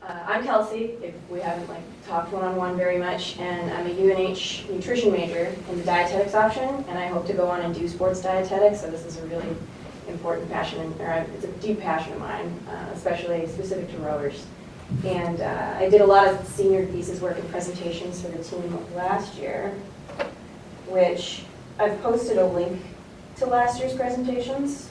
I'm Kelsey, if we haven't talked one-on-one very much, and I'm a UNH nutrition major in the dietetics option, and I hope to go on and do sports dietetics, so this is a really important passion, it's a deep passion of mine, especially specific to rowers. And I did a lot of senior thesis work and presentations for the team last year, which I've posted a link to last year's presentations,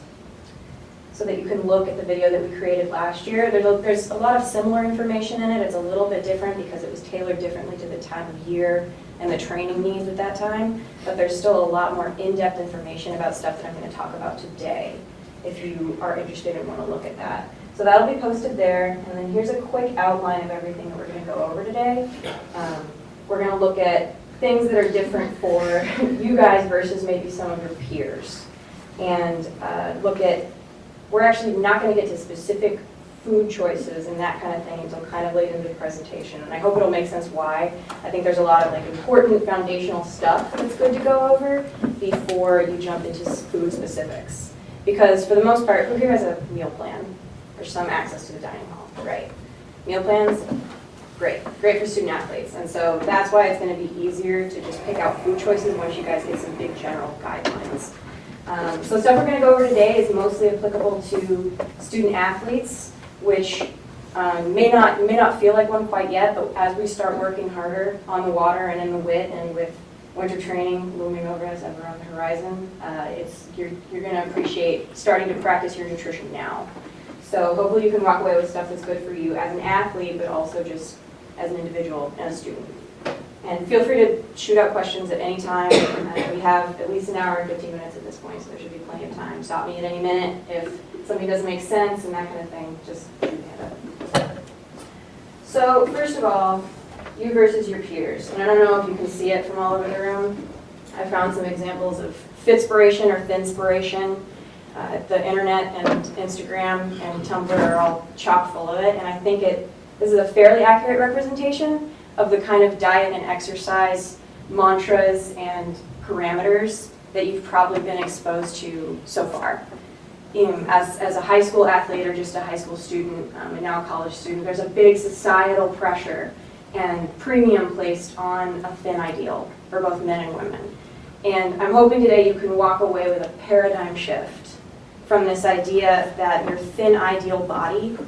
so that you can look at the video that we created last year. There's a lot of similar information in it. It's a little bit different because it was tailored differently to the time of year and the training needs at that time, but there's still a lot more in-depth information about stuff that I'm going to talk about today, if you are interested and want to look at that. So that'll be posted there, and then here's a quick outline of everything that we're going to go over today. We're going to look at things that are different for you guys versus maybe some of your peers, and look at we're actually not going to get to specific food choices and that kind of thing until kind of late into the presentation. And I hope it'll make sense why. I think there's a lot of important foundational stuff that's good to go over before you jump into food specifics. Because for the most part, who here has a meal plan or some access to the dining hall, right? Meal plans, great for student athletes. And so that's why it's going to be easier to just pick out food choices once you guys get some big general guidelines. So stuff we're going to go over today is mostly applicable to student athletes, which may not feel like one quite yet, but as we start working harder on the water and in the WIT and with winter training looming over us ever on the horizon, you're going to appreciate starting to practice your nutrition now. So hopefully you can walk away with stuff that's good for you as an athlete, but also just as an individual and a student. And feel free to shoot out questions at any time. We have at least an hour and 15 minutes at this point, so there should be plenty of time. Stop me at any minute if something doesn't make sense and that kind of thing. Just shoot your hand up. So first of all, you versus your peers. And I don't know if you can see it from all over the room. I found some examples of fitspiration or thinspiration. The internet and Instagram and Tumblr are all chock full of it, and I think this is a fairly accurate representation of the kind of diet and exercise mantras and parameters that you've probably been exposed to so far. As a high school athlete or just a high school student and now a college student, there's a big societal pressure and premium placed on a thin ideal for both men and women. And I'm hoping today you can walk away with a paradigm shift from this idea that your thin ideal body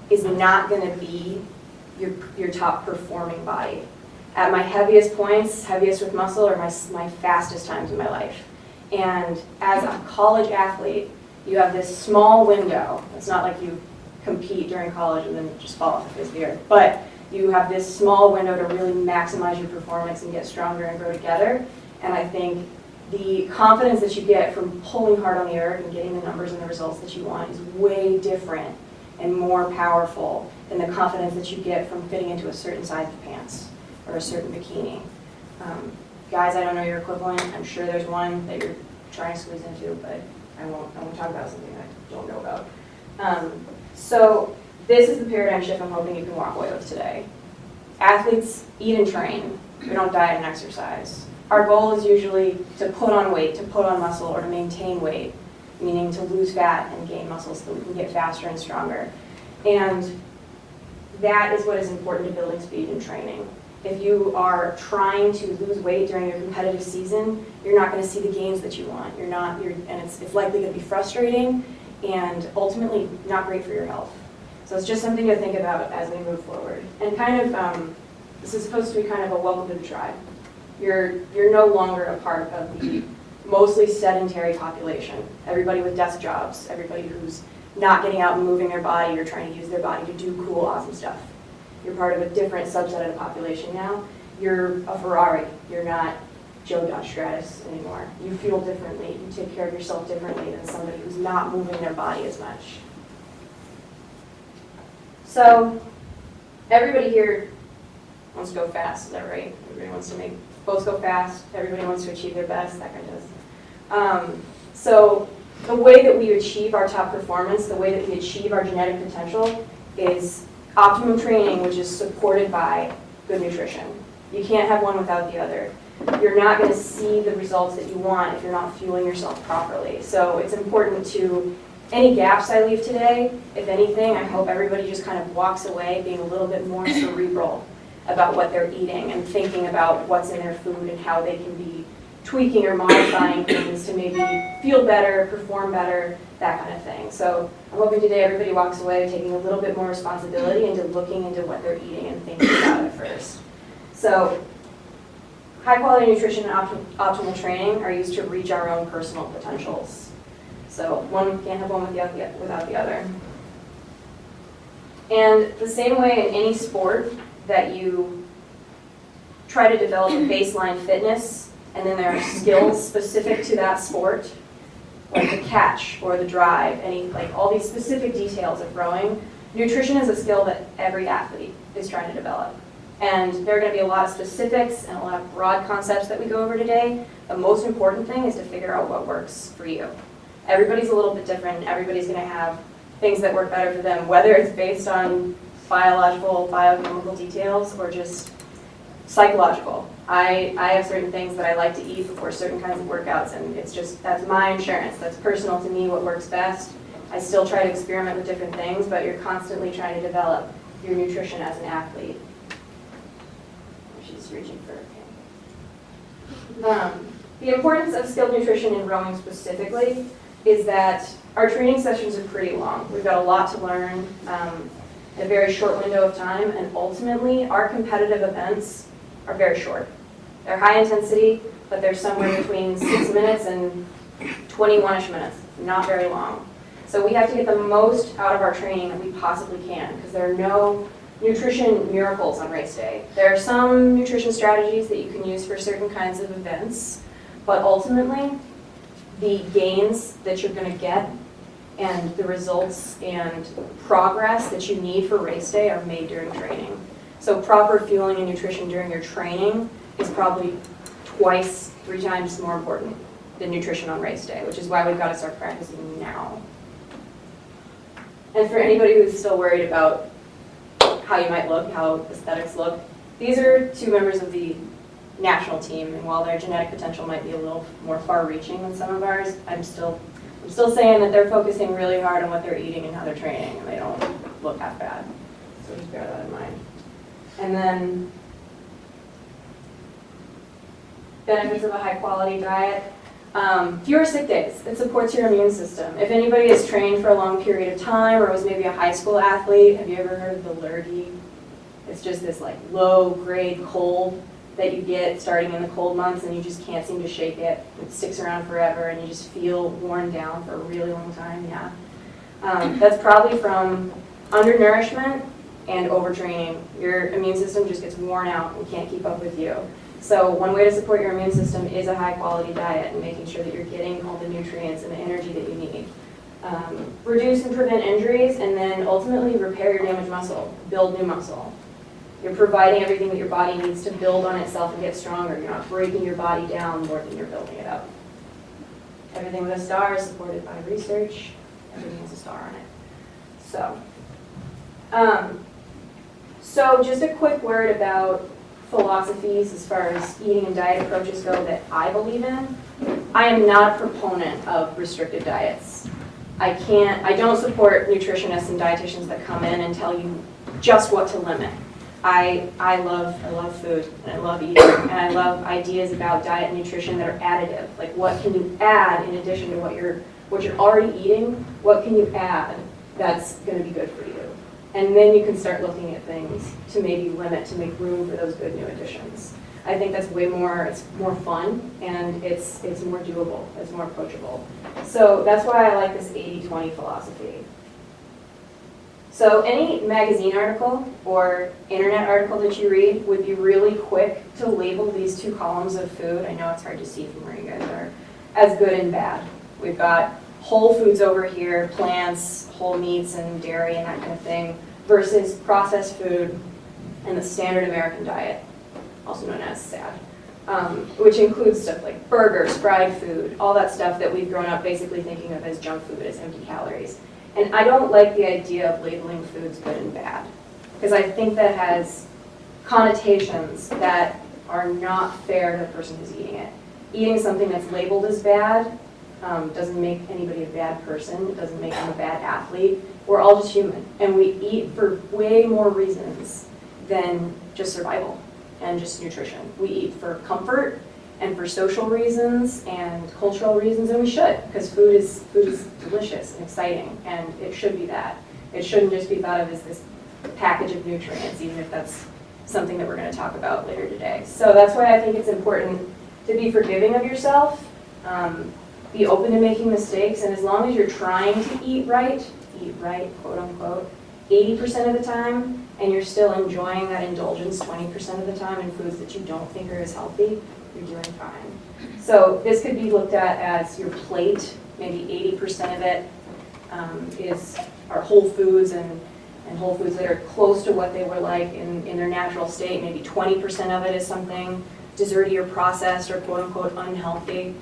is not going to be your top performing body. At my heaviest points, heaviest with muscle, are my fastest times in my life. And as a college athlete, you have this small window. It's not like you compete during college and then just fall off the face of the earth. But you have this small window to really maximize your performance and get stronger and grow together. And I think the confidence that you get from pulling hard on the erg and getting the numbers and the results that you want is way different and more powerful than the confidence that you get from fitting into a certain size of pants or a certain bikini. Guys, I don't know your equivalent. I'm sure there's one that you're trying to squeeze into, but I won't talk about something I don't know about. So this is the paradigm shift I'm hoping you can walk away with today. Athletes eat and train. We don't diet and exercise. Our goal is usually to put on weight, to put on muscle, or to maintain weight, meaning to lose fat and gain muscle so that we can get faster and stronger. And that is what is important to building speed and training. If you are trying to lose weight during your competitive season, you're not going to see the gains that you want. And it's likely going to be frustrating and ultimately not great for your health. So it's just something to think about as we move forward. And this is supposed to be kind of a welcome to the tribe. You're no longer a part of the mostly sedentary population. Everybody with desk jobs, everybody who's not getting out and moving their body or trying to use their body to do cool, awesome stuff. You're part of a different subset of the population now. You're a Ferrari. You're not Joe Dodge Stratus anymore. You feel differently. You take care of yourself differently than somebody who's not moving their body as much. So everybody here wants to go fast, is that right? Everybody wants to make boats go fast. Everybody wants to achieve their best, that kind of stuff. So the way that we achieve our top performance, the way that we achieve our genetic potential is optimum training, which is supported by good nutrition. You can't have one without the other. You're not going to see the results that you want if you're not fueling yourself properly. So it's important to Any gaps I leave today, if anything, I hope everybody just kind of walks away being a little bit more cerebral about what they're eating and thinking about what's in their food and how they can be tweaking or modifying things to maybe feel better, perform better, that kind of thing. So I'm hoping today everybody walks away taking a little bit more responsibility into looking into what they're eating and thinking about it first. So high quality nutrition and optimal training are used to reach our own personal potentials. So one can't have one without the other. And the same way in any sport that you try to develop a baseline fitness, and then there are skills specific to that sport, like the catch or the drive, all these specific details of rowing. Nutrition is a skill that every athlete is trying to develop. And there are going to be a lot of specifics and a lot of broad concepts that we go over today. The most important thing is to figure out what works for you. Everybody's a little bit different. Everybody's going to have things that work better for them, whether it's based on biological, biochemical details or just psychological. I have certain things that I like to eat before certain kinds of workouts, and that's my insurance. That's personal to me, what works best. I still try to experiment with different things, but you're constantly trying to develop your nutrition as an athlete. She's reaching for it. The importance of skilled nutrition in rowing specifically is that our training sessions are pretty long. We've got a lot to learn in a very short window of time, and ultimately our competitive events are very short. They're high intensity, but they're somewhere between 6 minutes and 21-ish minutes, not very long. So we have to get the most out of our training that we possibly can, because there are no nutrition miracles on race day. There are some nutrition strategies that you can use for certain kinds of events, but ultimately the gains that you're going to get and the results and progress that you need for race day are made during training. So proper fueling and nutrition during your training is probably twice, 3 times more important than nutrition on race day, which is why we've got to start practicing now. And for anybody who's still worried about how you might look, how aesthetics look, these are 2 members of the national team, and while their genetic potential might be a little more far-reaching than some of ours, I'm still saying that they're focusing really hard on what they're eating and how they're training, and they don't look half bad. So just bear that in mind. And then benefits of a high-quality diet. Fewer sick days. It supports your immune system. If anybody has trained for a long period of time or was maybe a high school athlete, have you ever heard of the lurgy? It's just this low-grade cold that you get starting in the cold months, and you just can't seem to shake it. It sticks around forever, and you just feel worn down for a really long time. Yeah, that's probably from undernourishment and overtraining. Your immune system just gets worn out and can't keep up with you. So one way to support your immune system is a high-quality diet and making sure that you're getting all the nutrients and the energy that you need. Reduce and prevent injuries, and then ultimately repair your damaged muscle, build new muscle. You're providing everything that your body needs to build on itself and get stronger. You're not breaking your body down more than you're building it up. Everything with a star is supported by research. Everything has a star on it. So just a quick word about philosophies as far as eating and diet approaches go that I believe in. I am not a proponent of restrictive diets. I don't support nutritionists and dietitians that come in and tell you just what to limit. I love food, and I love eating, and I love ideas about diet and nutrition that are additive. Like, what can you add in addition to what you're already eating? What can you add that's going to be good for you? And then you can start looking at things to maybe limit, to make room for those good new additions. I think that's it's more fun, and it's more doable, it's more approachable. So that's why I like this 80-20 philosophy. So any magazine article or internet article that you read would be really quick to label these 2 columns of food, I know it's hard to see from where you guys are, as good and bad. We've got whole foods over here, plants, whole meats and dairy and that kind of thing, versus processed food and the standard American diet, also known as SAD, which includes stuff like burgers, fried food, all that stuff that we've grown up basically thinking of as junk food, as empty calories. And I don't like the idea of labeling foods good and bad, because I think that has connotations that are not fair to the person who's eating it. Eating something that's labeled as bad doesn't make anybody a bad person. It doesn't make them a bad athlete. We're all just human, and we eat for way more reasons than just survival and just nutrition. We eat for comfort and for social reasons and cultural reasons, and we should, because food is delicious and exciting, and it should be that. It shouldn't just be thought of as this package of nutrients, even if that's something that we're going to talk about later today. So that's why I think it's important to be forgiving of yourself, be open to making mistakes, and as long as you're trying to eat right, quote unquote, 80% of the time, and you're still enjoying that indulgence 20% of the time in foods that you don't think are as healthy, you're doing fine. So this could be looked at as your plate. Maybe 80% of it are whole foods and whole foods that are close to what they were like in their natural state. Maybe 20% of it is something desserty or processed or quote unquote unhealthy.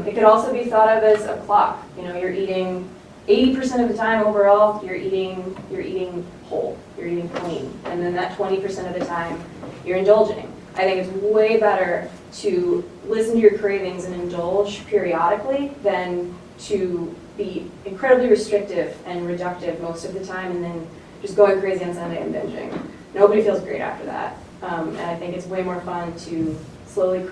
It could also be thought of as a clock. You know, you're eating 80% of the time overall, you're eating whole, you're eating clean. And then that 20% of the time, you're indulging. I think it's way better to listen to your cravings and indulge periodically than to be incredibly restrictive and reductive most of the time and then just going crazy on Sunday and binging. Nobody feels great after that. And I think it's way more fun to slowly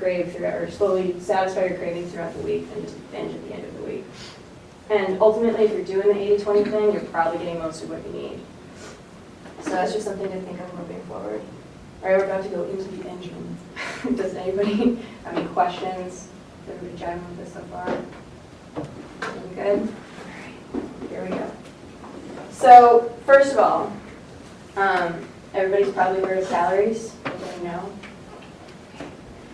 slowly satisfy your cravings throughout the week and just binge at the end of the week. And ultimately, if you're doing the 80-20 thing, you're probably getting most of what you need. So that's just something to think of moving forward. All right, we're about to go into the engine. Does anybody have any questions? Is everybody jiving with this so far? Everything good? All right, here we go. So first of all, everybody's probably heard of calories. Everybody know?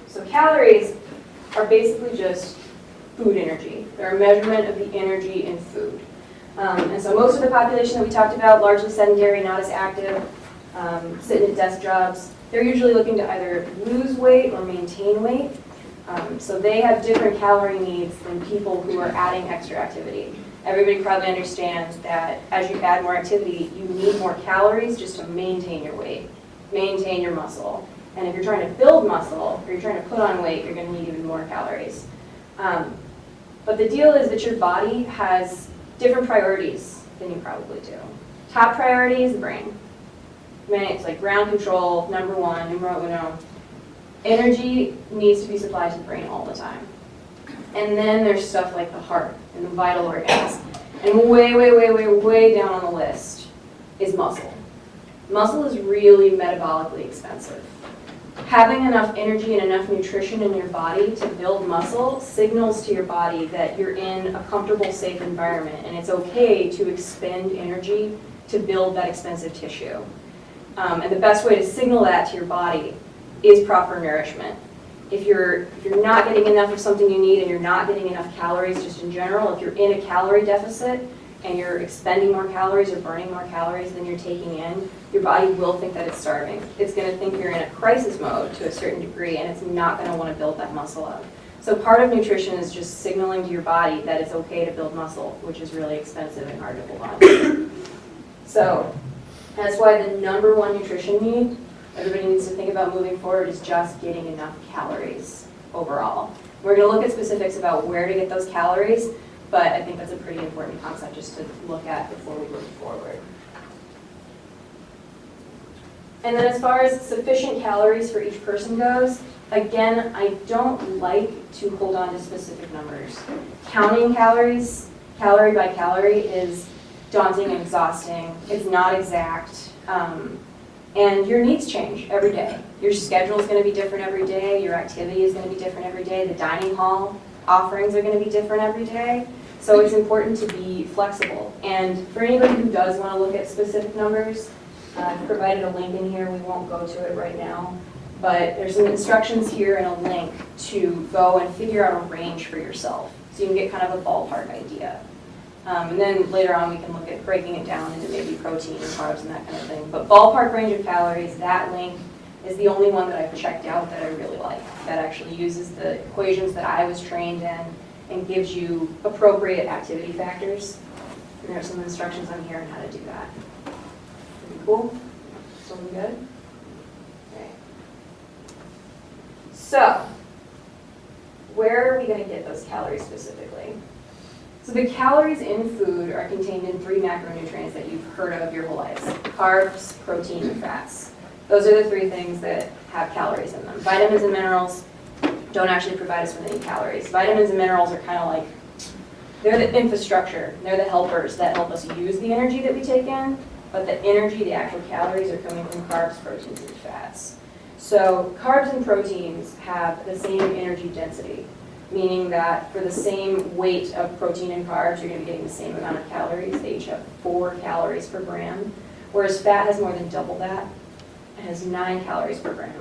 So calories are basically just food energy. They're a measurement of the energy in food. And so most of the population that we talked about, largely sedentary, not as active, sitting at desk jobs, they're usually looking to either lose weight or maintain weight. So they have different calorie needs than people who are adding extra activity. Everybody probably understands that as you add more activity, you need more calories just to maintain your weight, maintain your muscle. And if you're trying to build muscle or you're trying to put on weight, you're going to need even more calories. But the deal is that your body has different priorities than you probably do. Top priority is the brain. It's like ground control, number one, numero uno. Energy needs to be supplied to the brain all the time. And then there's stuff like the heart and the vital organs. And way down on the list is muscle. Muscle is really metabolically expensive. Having enough energy and enough nutrition in your body to build muscle signals to your body that you're in a comfortable, safe environment, and it's okay to expend energy to build that expensive tissue. And the best way to signal that to your body is proper nourishment. If you're not getting enough of something you need and you're not getting enough calories just in general, if you're in a calorie deficit and you're expending more calories or burning more calories than you're taking in, your body will think that it's starving. It's going to think you're in a crisis mode to a certain degree, and it's not going to want to build that muscle up. So part of nutrition is just signaling to your body that it's okay to build muscle, which is really expensive and hard to hold on to. So that's why the number one nutrition need everybody needs to think about moving forward is just getting enough calories overall. We're going to look at specifics about where to get those calories, but I think that's a pretty important concept just to look at before we move forward. And then as far as sufficient calories for each person goes, again, I don't like to hold on to specific numbers. Counting calories, calorie by calorie, is daunting and exhausting. It's not exact. And your needs change every day. Your schedule is going to be different every day. Your activity is going to be different every day. The dining hall offerings are going to be different every day. So it's important to be flexible. And for anybody who does want to look at specific numbers, I've provided a link in here. We won't go to it right now. But there's some instructions here and a link to go and figure out a range for yourself. So you can get kind of a ballpark idea. And then later on we can look at breaking it down into maybe protein and carbs and that kind of thing. But ballpark range of calories, that link is the only one that I've checked out that I really like. That actually uses the equations that I was trained in and gives you appropriate activity factors. And there are some instructions on here on how to do that. Pretty cool? Still good? Okay. So, where are we going to get those calories specifically? So the calories in food are contained in 3 macronutrients that you've heard of your whole lives: carbs, protein, and fats. Those are the 3 things that have calories in them. Vitamins and minerals don't actually provide us with any calories. Vitamins and minerals are kind of like, they're the infrastructure, they're the helpers that help us use the energy that we take in, but the energy, the actual calories, are coming from carbs, proteins, and fats. So carbs and proteins have the same energy density, meaning that for the same weight of protein and carbs, you're going to be getting the same amount of calories. They each have 4 calories per gram, whereas fat has more than double that. It has 9 calories per gram.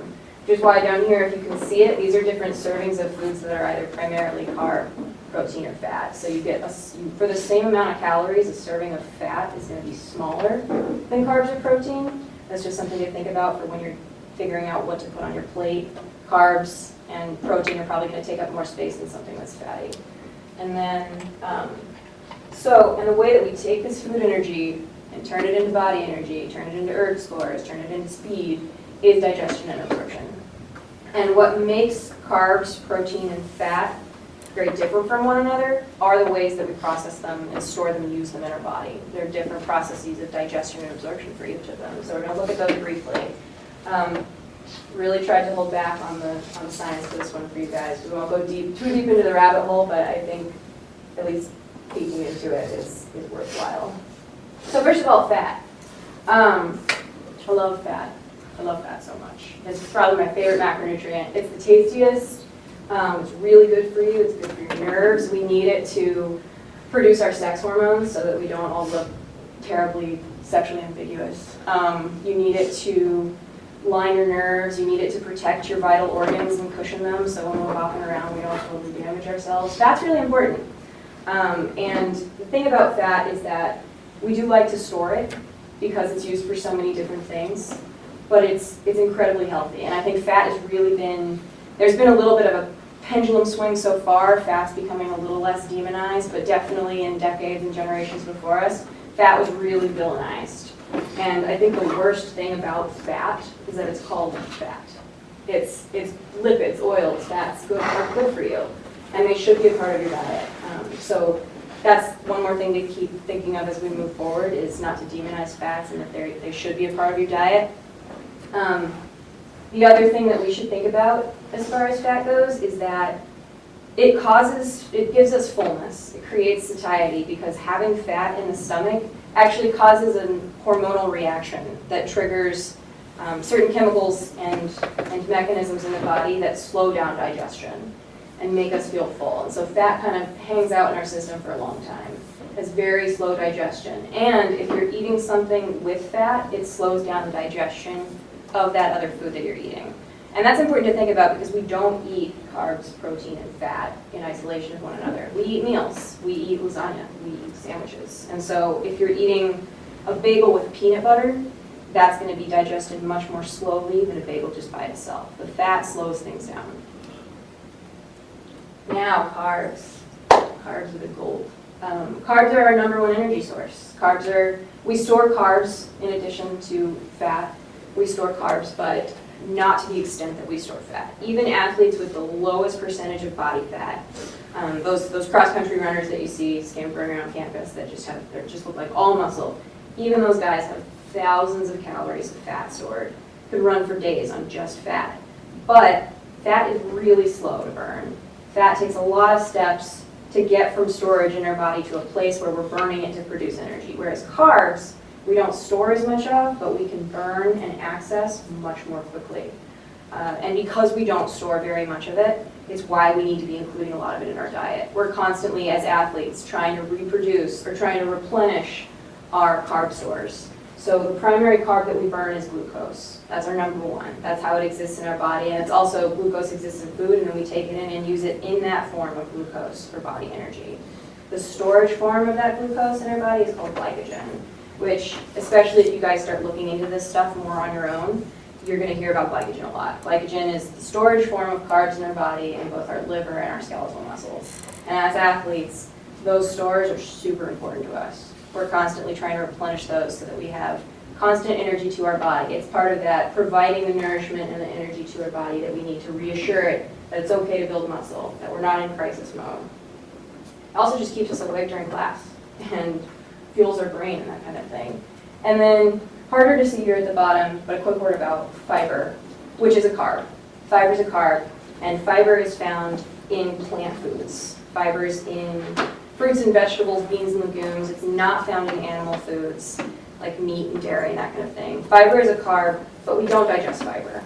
Which is why down here, if you can see it, these are different servings of foods that are either primarily carb, protein, or fat. So you get, for the same amount of calories, a serving of fat is going to be smaller than carbs or protein. That's just something to think about for when you're figuring out what to put on your plate. Carbs and protein are probably going to take up more space than something that's fatty. And then, and the way that we take this food energy and turn it into body energy, turn it into ERG scores, turn it into speed, is digestion and absorption. And what makes carbs, protein, and fat very different from one another are the ways that we process them and store them and use them in our body. There are different processes of digestion and absorption for each of them. So we're going to look at those briefly. Really tried to hold back on the science for this one for you guys. We won't go too deep into the rabbit hole, but I think at least peeking into it is worthwhile. So first of all, fat. I love fat. I love fat so much. It's probably my favorite macronutrient. It's the tastiest. It's really good for you. It's good for your nerves. We need it to produce our sex hormones so that we don't all look terribly sexually ambiguous. You need it to line your nerves. You need it to protect your vital organs and cushion them so when we're walking around we don't totally damage ourselves. Fat's really important. And the thing about fat is that we do like to store it because it's used for so many different things, but it's incredibly healthy. And I think fat has really been, there's been a little bit of a pendulum swing so far. Fat's becoming a little less demonized, but definitely in decades and generations before us, fat was really villainized. And I think the worst thing about fat is that it's called fat. It's lipids, oils, fats are good for you, and they should be a part of your diet. So that's one more thing to keep thinking of as we move forward, is not to demonize fats and that they should be a part of your diet. The other thing that we should think about as far as fat goes is that it gives us fullness. It creates satiety because having fat in the stomach actually causes a hormonal reaction that triggers certain chemicals and mechanisms in the body that slow down digestion and make us feel full. And so fat kind of hangs out in our system for a long time. It's very slow digestion. And if you're eating something with fat, it slows down the digestion of that other food that you're eating. And that's important to think about because we don't eat carbs, protein, and fat in isolation of one another. We eat meals. We eat lasagna. We eat sandwiches. And so if you're eating a bagel with peanut butter, that's going to be digested much more slowly than a bagel just by itself. The fat slows things down. Now, carbs. Carbs are the gold. Carbs are our #1 energy source. We store carbs in addition to fat. We store carbs, but not to the extent that we store fat. Even athletes with the lowest percentage of body fat, those cross-country runners that you see scampering around campus that just look like all muscle, even those guys have thousands of calories of fat stored. Could run for days on just fat. But fat is really slow to burn. Fat takes a lot of steps to get from storage in our body to a place where we're burning it to produce energy. Whereas carbs, we don't store as much of, but we can burn and access much more quickly. And because we don't store very much of it, it's why we need to be including a lot of it in our diet. We're constantly, as athletes, trying to reproduce or trying to replenish our carb stores. So the primary carb that we burn is glucose. That's our #1. That's how it exists in our body. And it's also, glucose exists in food, and then we take it in and use it in that form of glucose for body energy. The storage form of that glucose in our body is called glycogen, which, especially if you guys start looking into this stuff more on your own, you're going to hear about glycogen a lot. Glycogen is the storage form of carbs in our body in both our liver and our skeletal muscles. And as athletes, those stores are super important to us. We're constantly trying to replenish those so that we have constant energy to our body. It's part of that providing the nourishment and the energy to our body that we need to reassure it that it's okay to build muscle, that we're not in crisis mode. It also just keeps us awake during class and fuels our brain and that kind of thing. And then, harder to see here at the bottom, but a quick word about fiber, which is a carb. Fiber is a carb, and fiber is found in plant foods. Fiber is in fruits and vegetables, beans and legumes. It's not found in animal foods like meat and dairy and that kind of thing. Fiber is a carb, but we don't digest fiber.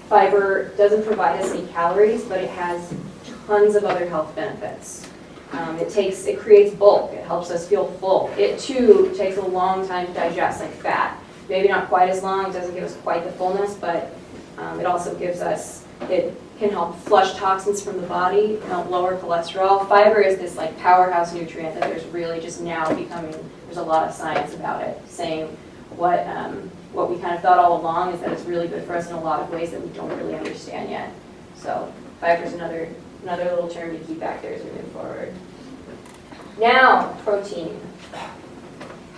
Fiber doesn't provide us any calories, but it has tons of other health benefits. It creates bulk. It helps us feel full. It too takes a long time to digest, like fat. Maybe not quite as long. It doesn't give us quite the fullness, but it also gives us. It can help flush toxins from the body, help lower cholesterol. Fiber is this like powerhouse nutrient that there's really just now becoming. There's a lot of science about it, saying what we kind of thought all along is that it's really good for us in a lot of ways that we don't really understand yet. So fiber is another little term to keep back there as we move forward. Now, protein.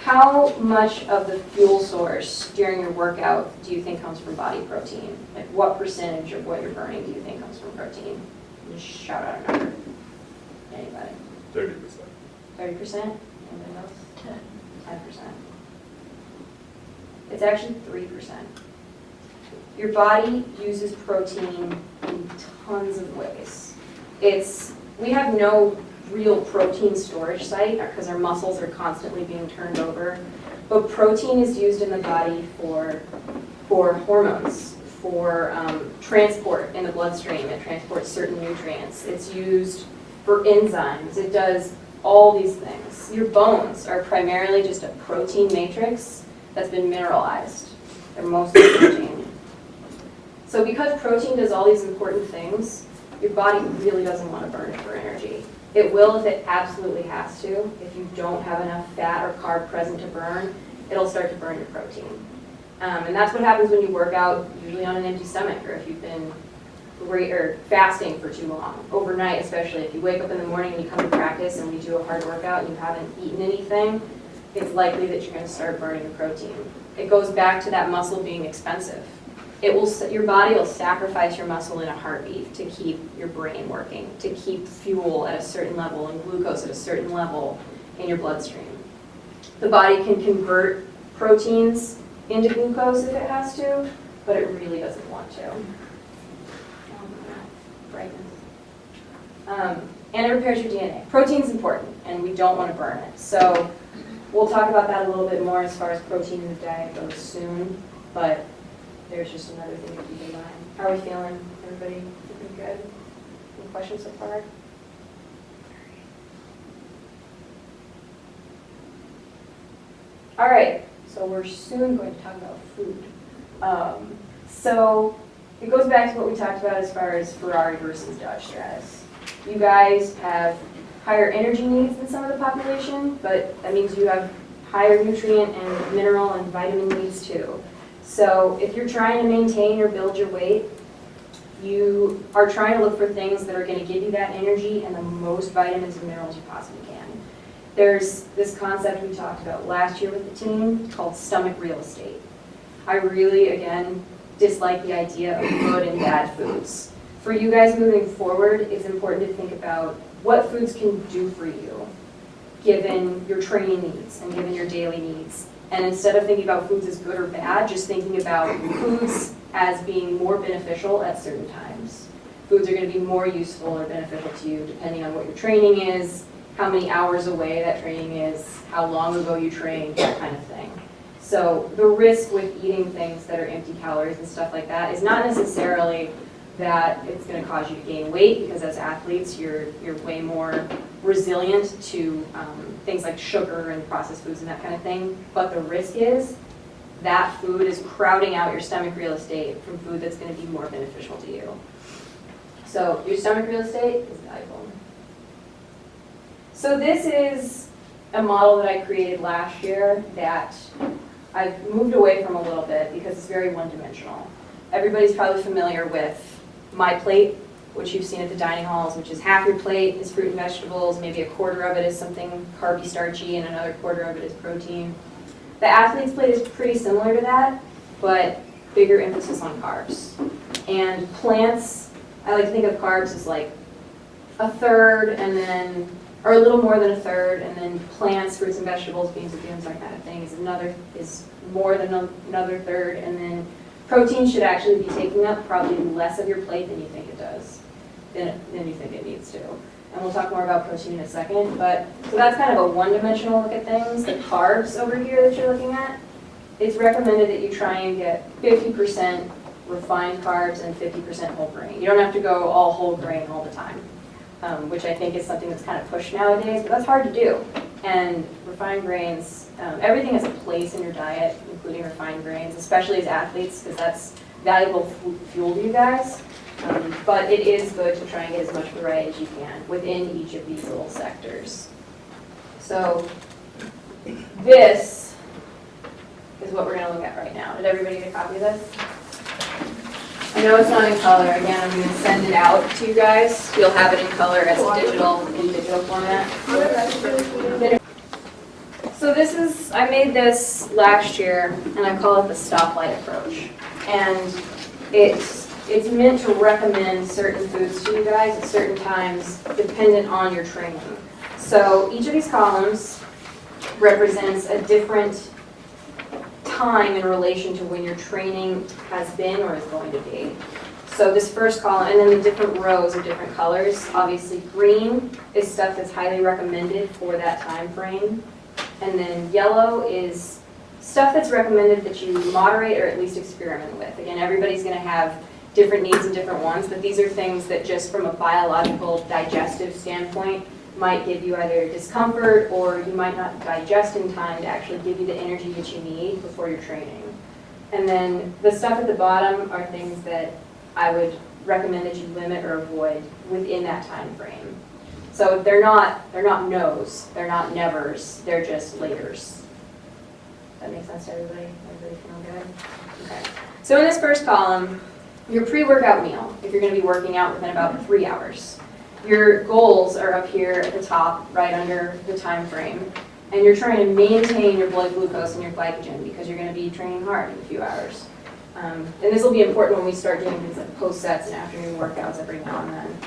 How much of the fuel source during your workout do you think comes from body protein? Like what percentage of what you're burning do you think comes from protein? Just shout out a number. Anybody? 30%. 30%? Anybody else? 10%. It's actually 3%. Your body uses protein in tons of ways. We have no real protein storage site because our muscles are constantly being turned over. But protein is used in the body for hormones, for transport in the bloodstream. It transports certain nutrients. It's used for enzymes. It does all these things. Your bones are primarily just a protein matrix that's been mineralized. They're mostly protein. So because protein does all these important things, your body really doesn't want to burn it for energy. It will if it absolutely has to. If you don't have enough fat or carb present to burn, it'll start to burn your protein. And that's what happens when you work out, usually on an empty stomach, or if you've been fasting for too long. Overnight, especially, if you wake up in the morning and you come to practice and you do a hard workout and you haven't eaten anything, it's likely that you're going to start burning the protein. It goes back to that muscle being expensive. Your body will sacrifice your muscle in a heartbeat to keep your brain working, to keep fuel at a certain level and glucose at a certain level in your bloodstream. The body can convert proteins into glucose if it has to, but it really doesn't want to. And it repairs your DNA. Protein's important, and we don't want to burn it. So we'll talk about that a little bit more as far as protein in the diet goes soon, but there's just another thing to keep in mind. How are we feeling? Everybody looking good? Any questions so far? All right, so we're soon going to talk about food. So it goes back to what we talked about as far as Ferrari versus Dodge Stratus. You guys have higher energy needs than some of the population, but that means you have higher nutrient and mineral and vitamin needs too. So if you're trying to maintain or build your weight, you are trying to look for things that are going to give you that energy and the most vitamins and minerals you possibly can. There's this concept we talked about last year with the team called stomach real estate. I really, again, dislike the idea of good and bad foods. For you guys moving forward, it's important to think about what foods can do for you, given your training needs and given your daily needs. And instead of thinking about foods as good or bad, just thinking about foods as being more beneficial at certain times. Foods are going to be more useful or beneficial to you depending on what your training is, how many hours away that training is, how long ago you trained, that kind of thing. So the risk with eating things that are empty calories and stuff like that is not necessarily that it's going to cause you to gain weight, because as athletes you're way more resilient to things like sugar and processed foods and that kind of thing. But the risk is that food is crowding out your stomach real estate from food that's going to be more beneficial to you. So your stomach real estate is valuable. So this is a model that I created last year that I've moved away from a little bit because it's very one-dimensional. Everybody's probably familiar with my plate, which you've seen at the dining halls, which is half your plate is fruit and vegetables, maybe a quarter of it is something carby, starchy, and another quarter of it is protein. The athlete's plate is pretty similar to that, but bigger emphasis on carbs. And plants, I like to think of carbs as like a third, and then are a little more than a third, and then plants, fruits and vegetables, beans, legumes, that kind of thing is more than another third, and then protein should actually be taking up probably less of your plate than you think it does, than you think it needs to. And we'll talk more about protein in a second, but so that's kind of a one-dimensional look at things. The carbs over here that you're looking at, it's recommended that you try and get 50% refined carbs and 50% whole grain. You don't have to go all whole grain all the time, which I think is something that's kind of pushed nowadays, but that's hard to do. And refined grains, everything has a place in your diet, including refined grains, especially as athletes, because that's valuable fuel to you guys. But it is good to try and get as much variety as you can within each of these little sectors. So this is what we're going to look at right now. Did everybody get a copy of this? I know it's not in color. Again, I'm going to send it out to you guys. You'll have it in color as a digital format. So this is, I made this last year, and I call it the stoplight approach. And it's meant to recommend certain foods to you guys at certain times, dependent on your training. So each of these columns represents a different time in relation to when your training has been or is going to be. So this first column, and then the different rows are different colors. Obviously green is stuff that's highly recommended for that time frame. And then yellow is stuff that's recommended that you moderate or at least experiment with. Again, everybody's going to have different needs and different wants, but these are things that just from a biological digestive standpoint might give you either discomfort or you might not digest in time to actually give you the energy that you need before your training. And then the stuff at the bottom are things that I would recommend that you limit or avoid within that time frame. So they're not no's, they're not nevers, they're just laters. That makes sense to everybody? Everybody feel good? Okay. So in this first column, your pre-workout meal, if you're going to be working out within about 3 hours. Your goals are up here at the top, right under the time frame, and you're trying to maintain your blood glucose and your glycogen because you're going to be training hard in a few hours. And this will be important when we start doing things like post-sets and afternoon workouts every now and then.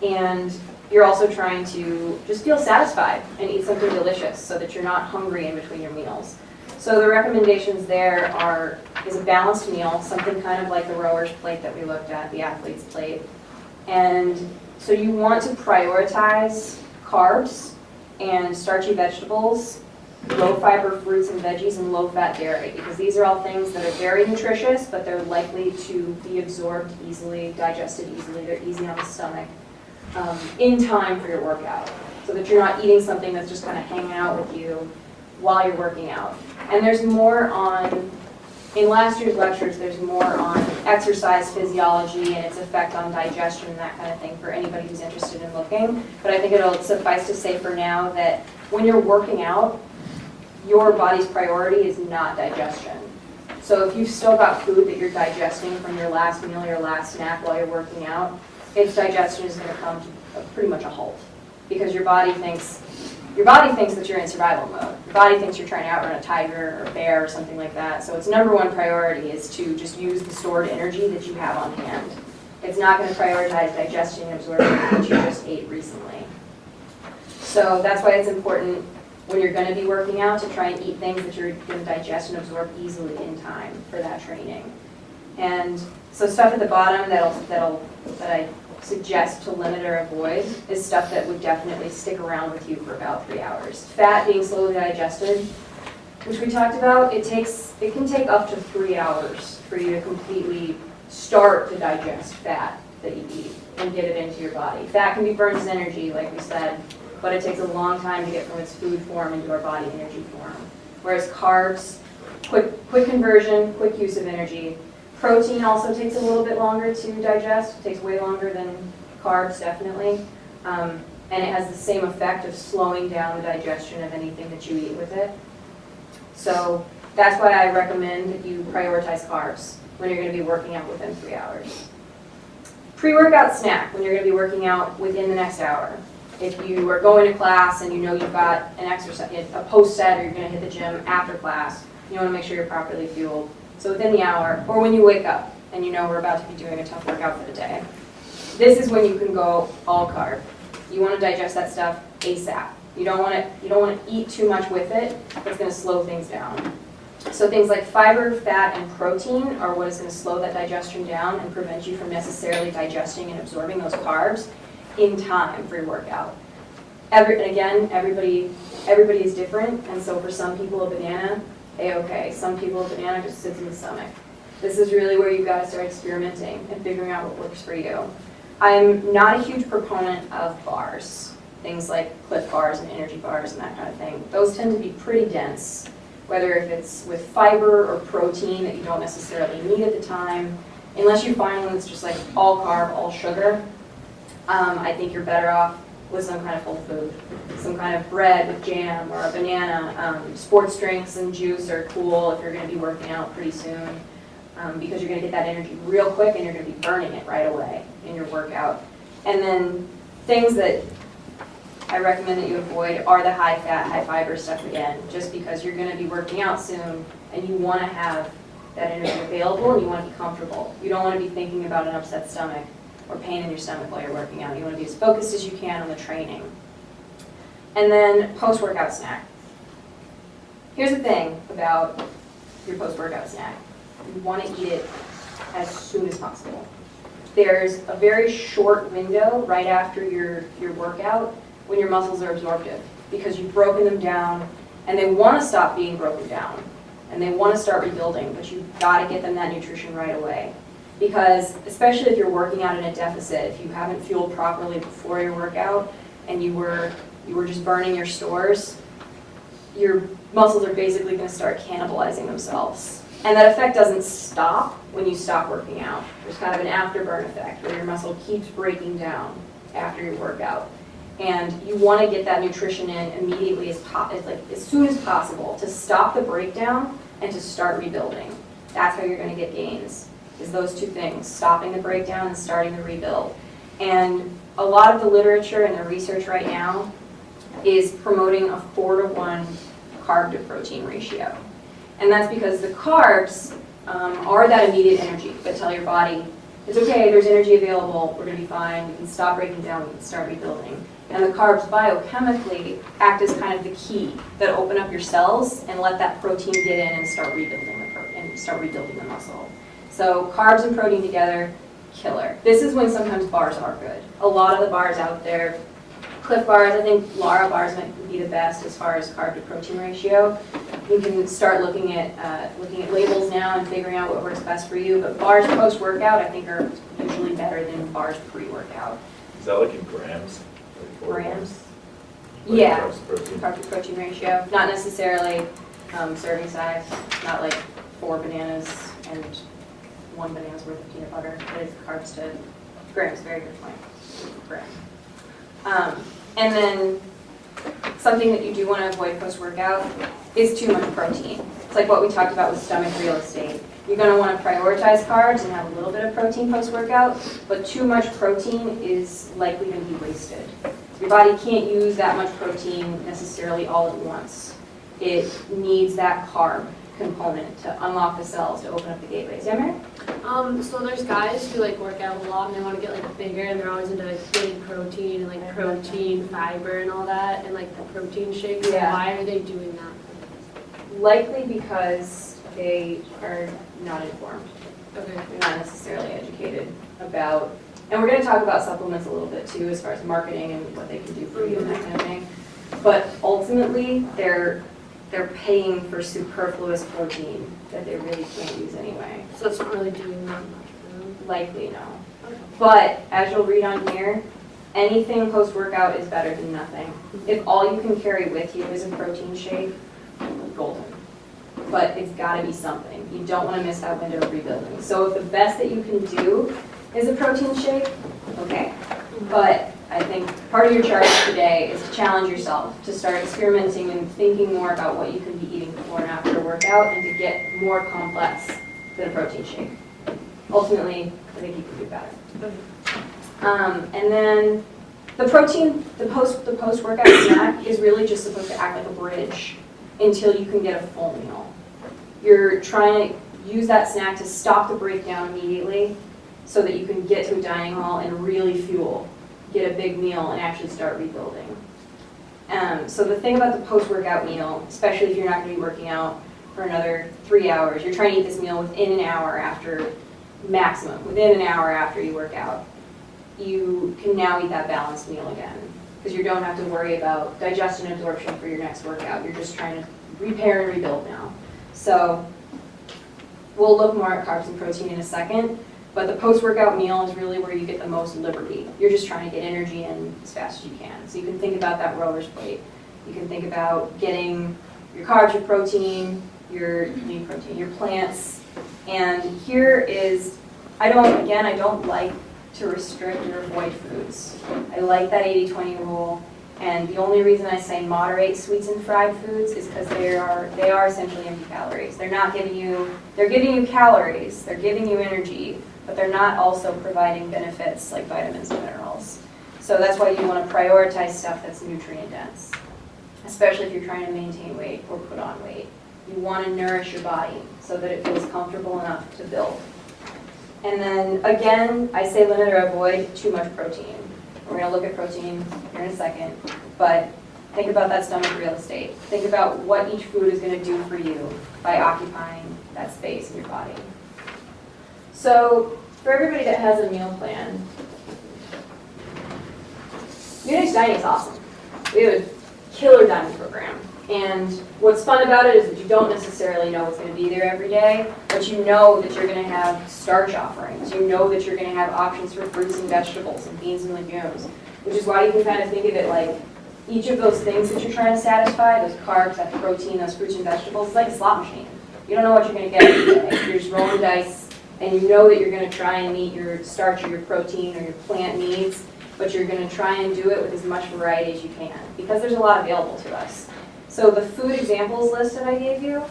And you're also trying to just feel satisfied and eat something delicious so that you're not hungry in between your meals. So the recommendations there is a balanced meal, something kind of like the rower's plate that we looked at, the athlete's plate. And so you want to prioritize carbs and starchy vegetables, low-fiber fruits and veggies, and low-fat dairy, because these are all things that are very nutritious, but they're likely to be absorbed easily, digested easily, they're easy on the stomach, in time for your workout, so that you're not eating something that's just kind of hanging out with you while you're working out. And there's more on, in last year's lectures, there's more on exercise physiology and its effect on digestion and that kind of thing for anybody who's interested in looking. But I think it'll suffice to say for now that when you're working out, your body's priority is not digestion. So if you've still got food that you're digesting from your last meal or your last snack while you're working out, its digestion is going to come to pretty much a halt because your body thinks that you're in survival mode. Your body thinks you're trying to outrun a tiger or a bear or something like that. So its number one priority is to just use the stored energy that you have on hand. It's not going to prioritize digesting and absorbing what you just ate recently. So that's why it's important when you're going to be working out to try and eat things that you're going to digest and absorb easily in time for that training. And so stuff at the bottom that I suggest to limit or avoid is stuff that would definitely stick around with you for about 3 hours. Fat being slowly digested, which we talked about, it can take up to 3 hours for you to completely start to digest fat that you eat and get it into your body. Fat can be burned as energy, like we said, but it takes a long time to get from its food form into our body energy form. Whereas carbs, quick conversion, quick use of energy. Protein also takes a little bit longer to digest. It takes way longer than carbs, definitely. And it has the same effect of slowing down the digestion of anything that you eat with it. So that's why I recommend that you prioritize carbs when you're going to be working out within 3 hours. Pre-workout snack when you're going to be working out within the next hour. If you are going to class and you know you've got an exercise, a post-set, or you're going to hit the gym after class, you want to make sure you're properly fueled. So within the hour, or when you wake up and you know we're about to be doing a tough workout for the day, this is when you can go all carb. You want to digest that stuff ASAP. You don't want to eat too much with it. That's going to slow things down. So things like fiber, fat, and protein are what is going to slow that digestion down and prevent you from necessarily digesting and absorbing those carbs in time for your workout. Everybody is different, and so for some people a banana, A-okay. Some people a banana just sits in the stomach. This is really where you've got to start experimenting and figuring out what works for you. I'm not a huge proponent of bars, things like Clif bars and energy bars and that kind of thing. Those tend to be pretty dense, whether if it's with fiber or protein that you don't necessarily need at the time. Unless you find one that's just like all carb, all sugar, I think you're better off with some kind of whole food. Some kind of bread with jam or a banana. Sports drinks and juice are cool if you're going to be working out pretty soon, because you're going to get that energy real quick and you're going to be burning it right away in your workout. And then things that I recommend that you avoid are the high fat, high fiber stuff again, just because you're going to be working out soon and you want to have that energy available and you want to be comfortable. You don't want to be thinking about an upset stomach or pain in your stomach while you're working out. You want to be as focused as you can on the training. And then post-workout snack. Here's the thing about your post-workout snack. You want to eat it as soon as possible. There's a very short window right after your workout when your muscles are absorptive, because you've broken them down and they want to stop being broken down and they want to start rebuilding, but you've got to get them that nutrition right away. Because especially if you're working out in a deficit, if you haven't fueled properly before your workout and you were just burning your stores, your muscles are basically going to start cannibalizing themselves. And that effect doesn't stop when you stop working out. There's kind of an afterburn effect where your muscle keeps breaking down after your workout. And you want to get that nutrition in immediately as soon as possible to stop the breakdown and to start rebuilding. That's how you're going to get gains, is those two things, stopping the breakdown and starting the rebuild. And a lot of the literature and the research right now is promoting a 4-to-1 carb to protein ratio. And that's because the carbs are that immediate energy that tell your body, it's okay, there's energy available, we're going to be fine, we can stop breaking down, we can start rebuilding. And the carbs biochemically act as kind of the key that open up your cells and let that protein get in and start rebuilding the muscle. So carbs and protein together, killer. This is when sometimes bars are good. A lot of the bars out there, Clif bars, I think Lara bars might be the best as far as carb to protein ratio. You can start looking at labels now and figuring out what works best for you. But bars post-workout, I think, are usually better than bars pre-workout. Is that like in grams? Like grams? Like Yeah, carb carb to protein ratio. Not necessarily serving size, not like 4 bananas and 1 banana's worth of peanut butter. But it's carbs to grams, very good point. Gram. And then something that you do want to avoid post-workout is too much protein. It's like what we talked about with stomach real estate. You're going to want to prioritize carbs and have a little bit of protein post-workout, but too much protein is likely going to be wasted. Your body can't use that much protein necessarily all at once. It needs that carb component to unlock the cells, to open up the gateways. Yeah, Mary? So there's guys who like work out a lot and they want to get like bigger and they're always into like getting protein and like protein, fiber and all that and like the protein shakes. Yeah. Why are they doing that? Likely because they are not informed. Okay. They're not necessarily educated about, and we're going to talk about supplements a little bit too as far as marketing and what they can do for you and that kind of thing. But ultimately, they're paying for superfluous protein that they really can't use anyway. So it's not really doing that much for them. Likely, no. Okay. But as you'll read on here, anything post-workout is better than nothing. If all you can carry with you is a protein shake, golden. But it's got to be something. You don't want to miss that window of rebuilding. So if the best that you can do is a protein shake, okay. But I think part of your charge today is to challenge yourself, to start experimenting and thinking more about what you can be eating before and after a workout and to get more complex than a protein shake. Ultimately, I think you can do better. And then the protein, the post-workout snack is really just supposed to act like a bridge until you can get a full meal. You're trying to use that snack to stop the breakdown immediately so that you can get to a dining hall and really fuel, get a big meal, and actually start rebuilding. So the thing about the post-workout meal, especially if you're not going to be working out for another 3 hours, you're trying to eat this meal within an hour after, maximum, within an hour after you work out. You can now eat that balanced meal again, because you don't have to worry about digestion and absorption for your next workout. You're just trying to repair and rebuild now. So we'll look more at carbs and protein in a second, but the post-workout meal is really where you get the most liberty. You're just trying to get energy in as fast as you can. So you can think about that rower's plate. You can think about getting your carbs, your protein, your lean protein, your plants. And here is, I don't like to restrict or avoid foods. I like that 80-20 rule. And the only reason I say moderate sweets and fried foods is because they are essentially empty calories. They're giving you calories, they're giving you energy, but they're not also providing benefits like vitamins and minerals. So that's why you want to prioritize stuff that's nutrient dense, especially if you're trying to maintain weight or put on weight. You want to nourish your body so that it feels comfortable enough to build. And then again, I say limit or avoid too much protein. We're going to look at protein here in a second, but think about that stomach real estate. Think about what each food is going to do for you by occupying that space in your body. So for everybody that has a meal plan, UNH dining is awesome. We have a killer dining program. And what's fun about it is that you don't necessarily know what's going to be there every day, but you know that you're going to have starch offerings. You know that you're going to have options for fruits and vegetables and beans and legumes, which is why you can kind of think of it like each of those things that you're trying to satisfy, those carbs, that protein, those fruits and vegetables, it's like a slot machine. You don't know what you're going to get every day. You're just rolling dice, and you know that you're going to try and meet your starch or your protein or your plant needs, but you're going to try and do it with as much variety as you can, because there's a lot available to us. So the food examples list that I gave you,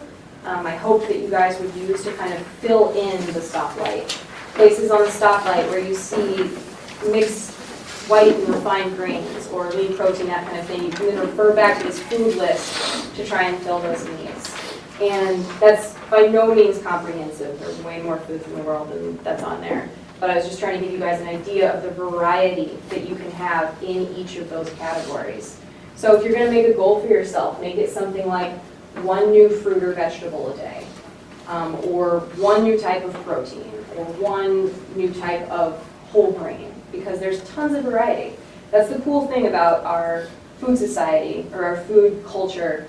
I hope that you guys would use to kind of fill in the stoplight. Places on the stoplight where you see mixed white and refined grains or lean protein, that kind of thing. You can then refer back to this food list to try and fill those needs. And that's by no means comprehensive. There's way more foods in the world than that's on there. But I was just trying to give you guys an idea of the variety that you can have in each of those categories. So if you're going to make a goal for yourself, make it something like one new fruit or vegetable a day, or one new type of protein, or one new type of whole grain, because there's tons of variety. That's the cool thing about our food society or our food culture.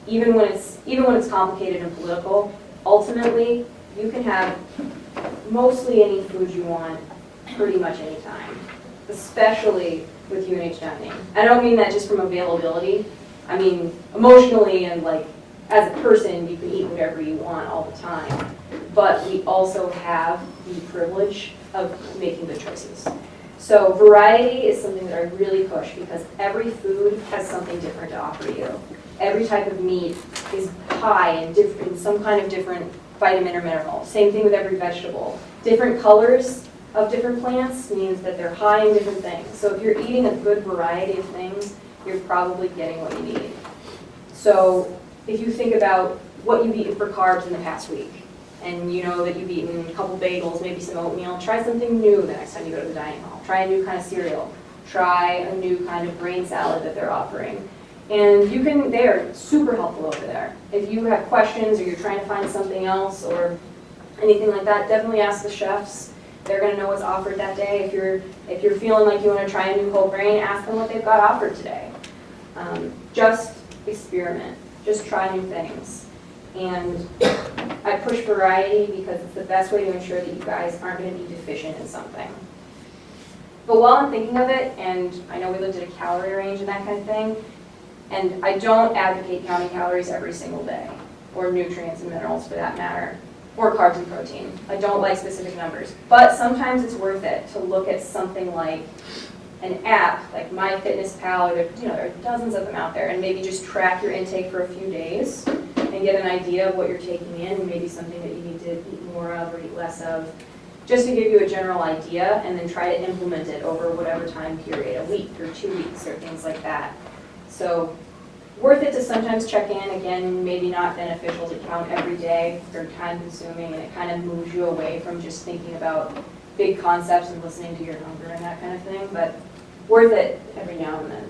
Even when it's complicated and political, ultimately you can have mostly any food you want pretty much any time, especially with UNH dining. I don't mean that just from availability. I mean emotionally and like as a person, you can eat whatever you want all the time. But we also have the privilege of making good choices. So variety is something that I really push because every food has something different to offer you. Every type of meat is high in some kind of different vitamin or mineral. Same thing with every vegetable. Different colors of different plants means that they're high in different things. So if you're eating a good variety of things, you're probably getting what you need. So if you think about what you've eaten for carbs in the past week, and you know that you've eaten a couple bagels, maybe some oatmeal, try something new the next time you go to the dining hall. Try a new kind of cereal. Try a new kind of grain salad that they're offering. And they are super helpful over there. If you have questions or you're trying to find something else or anything like that, definitely ask the chefs. They're going to know what's offered that day. If you're feeling like you want to try a new whole grain, ask them what they've got offered today. Just experiment. Just try new things. And I push variety because it's the best way to ensure that you guys aren't going to be deficient in something. But while I'm thinking of it, and I know we looked at a calorie range and that kind of thing, and I don't advocate counting calories every single day, or nutrients and minerals for that matter, or carbs and protein. I don't like specific numbers. But sometimes it's worth it to look at something like an app, like MyFitnessPal, or there are dozens of them out there, and maybe just track your intake for a few days and get an idea of what you're taking in, and maybe something that you need to eat more of or eat less of, just to give you a general idea, and then try to implement it over whatever time period, a week or 2 weeks or things like that. So worth it to sometimes check in. Again, maybe not beneficial to count every day. They're time consuming and it kind of moves you away from just thinking about big concepts and listening to your hunger and that kind of thing, but worth it every now and then.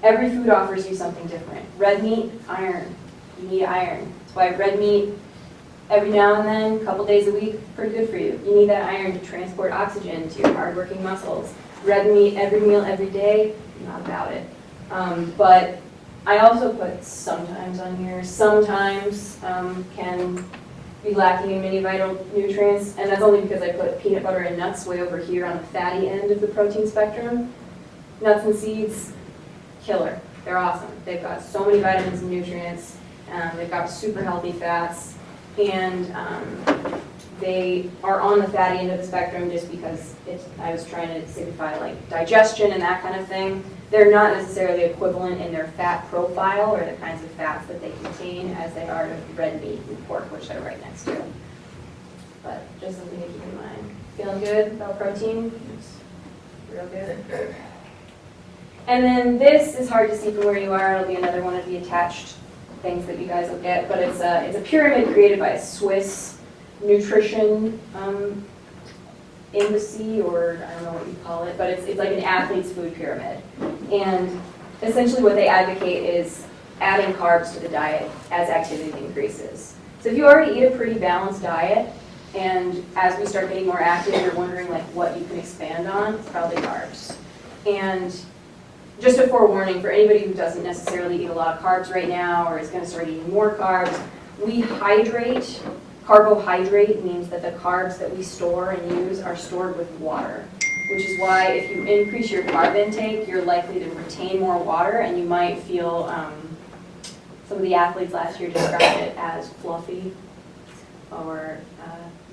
every food offers you something different. Red meat, iron. You need iron. That's why red meat, every now and then, a couple days a week, pretty good for you. You need that iron to transport oxygen to your hardworking muscles. Red meat, every meal, every day, not about it. But I also put sometimes on here. Sometimes can be lacking in many vital nutrients, and that's only because I put peanut butter and nuts way over here on the fatty end of the protein spectrum. Nuts and seeds, killer. They're awesome. They've got so many vitamins and nutrients. They've got super healthy fats, and they are on the fatty end of the spectrum just because I was trying to signify like digestion and that kind of thing. They're not necessarily equivalent in their fat profile or the kinds of fats that they contain as they are to red meat and pork, which they're right next to. But just something to keep in mind. Feeling good about protein? Real good. And then this is hard to see from where you are. It'll be another one of the attached things that you guys will get. But it's a pyramid created by a Swiss nutrition embassy, or I don't know what you call it, but it's like an athlete's food pyramid. And essentially what they advocate is adding carbs to the diet as activity increases. So if you already eat a pretty balanced diet, and as we start getting more active, you're wondering like what you can expand on, it's probably carbs. And just a forewarning for anybody who doesn't necessarily eat a lot of carbs right now or is going to start eating more carbs, we hydrate. Carbohydrate means that the carbs that we store and use are stored with water, which is why if you increase your carb intake, you're likely to retain more water, and you might feel, some of the athletes last year described it as fluffy or